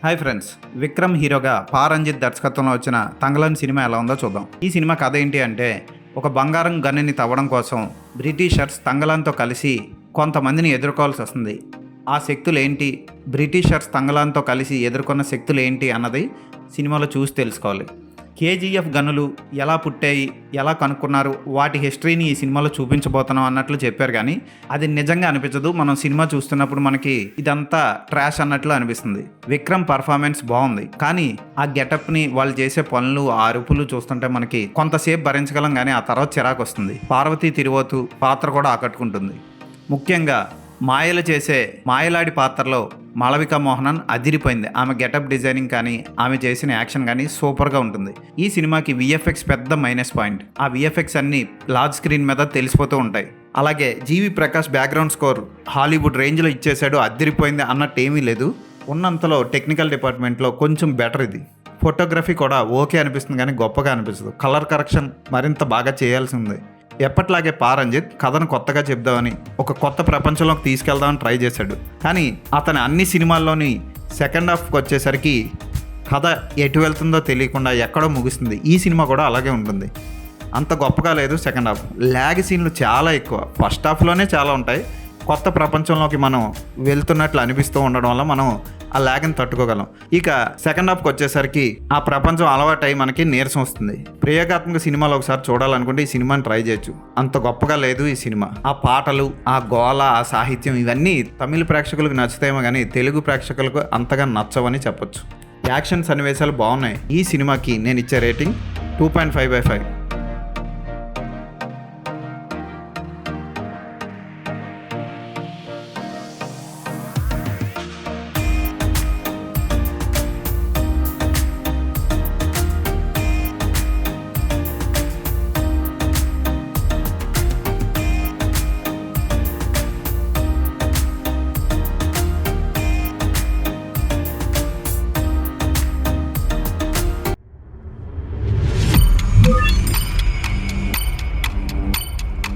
Hi friends, Vikram హీరోగా పారంజిత్ దర్శకత్వంలో వచ్చిన తంగలన్ సినిమా ఎలా ఉందో చూద్దాం. ఈ సినిమా కథ ఏంటి అంటే, ఒక బంగారం గనిని తవ్వడం కోసం బ్రిటిషర్స్ తంగలాన్తో కలిసి కొంతమందిని ఎదుర్కోవాల్సి వస్తుంది. ఆ శక్తులు ఏంటి, బ్రిటిషర్స్ తంగలాన్తో కలిసి ఎదుర్కొన్న శక్తులు ఏంటి అన్నది సినిమాలో చూసి తెలుసుకోవాలి. కేజీఎఫ్ గనులు ఎలా పుట్టాయి, ఎలా కనుక్కున్నారు, వాటి హిస్టరీని ఈ సినిమాలో చూపించబోతున్నాం అన్నట్లు చెప్పారు. కానీ అది నిజంగా అనిపించదు. మనం సినిమా చూస్తున్నప్పుడు మనకి ఇదంతా ట్రాష్ అన్నట్లు అనిపిస్తుంది. విక్రమ్ పర్ఫార్మెన్స్ బాగుంది, కానీ ఆ గెటప్ని, వాళ్ళు చేసే పనులు, ఆ అరుపులు చూస్తుంటే మనకి కొంతసేపు భరించగలం, కానీ ఆ తర్వాత చిరాకు వస్తుంది. పార్వతీ తిరువోతు పాత్ర కూడా ఆకట్టుకుంటుంది. ముఖ్యంగా మాయలు చేసే మాయలాడి పాత్రలో మాళవికా మోహనన్ అదిరిపోయింది. ఆమె గెటప్ డిజైనింగ్ కానీ, ఆమె చేసిన యాక్షన్ కానీ సూపర్గా ఉంటుంది. ఈ సినిమాకి విఎఫ్ఎక్స్ పెద్ద మైనస్ పాయింట్. ఆ విఎఫ్ఎక్స్ అన్ని లార్జ్ స్క్రీన్ మీద తెలిసిపోతూ ఉంటాయి. అలాగే జీవి ప్రకాష్ బ్యాక్గ్రౌండ్ స్కోర్ హాలీవుడ్ రేంజ్లో ఇచ్చేసాడు, అదిరిపోయింది అన్నట్టు ఏమీ లేదు. ఉన్నంతలో టెక్నికల్ డిపార్ట్మెంట్లో కొంచెం బెటర్ ఇది. ఫోటోగ్రఫీ కూడా ఓకే అనిపిస్తుంది, కానీ గొప్పగా అనిపిస్తుంది. కలర్ కరెక్షన్ మరింత బాగా చేయాల్సి ఉంది. ఎప్పట్లాగే పారంజిత్ కథను కొత్తగా చెప్దామని, ఒక కొత్త ప్రపంచంలోకి తీసుకెళ్దామని ట్రై చేశాడు. కానీ అతని అన్ని సినిమాల్లోని సెకండ్ హాఫ్కి వచ్చేసరికి కథ ఎటు వెళ్తుందో తెలియకుండా ఎక్కడో ముగుస్తుంది. ఈ సినిమా కూడా అలాగే ఉంటుంది. అంత గొప్పగా లేదు సెకండ్ హాఫ్. ల్యాగ్ సీన్లు చాలా ఎక్కువ. ఫస్ట్ హాఫ్లోనే చాలా ఉంటాయి. కొత్త ప్రపంచంలోకి మనం వెళ్తున్నట్లు అనిపిస్తూ ఉండడం వల్ల మనం ఆ ల్యాగ్ని తట్టుకోగలం. ఇక సెకండ్ హాఫ్కి వచ్చేసరికి ఆ ప్రపంచం అలవాటై మనకి నీరసం వస్తుంది. ప్రయోగాత్మక సినిమాలు ఒకసారి చూడాలనుకుంటే ఈ సినిమాని ట్రై చేయొచ్చు. అంత గొప్పగా లేదు ఈ సినిమా. ఆ పాటలు, ఆ గోల, ఆ సాహిత్యం ఇవన్నీ తమిళ ప్రేక్షకులకు నచ్చుతాయేమో, కానీ తెలుగు ప్రేక్షకులకు అంతగా నచ్చవని చెప్పొచ్చు. యాక్షన్ సన్నివేశాలు బాగున్నాయి. ఈ సినిమాకి నేను ఇచ్చే రేటింగ్ 2.5/5.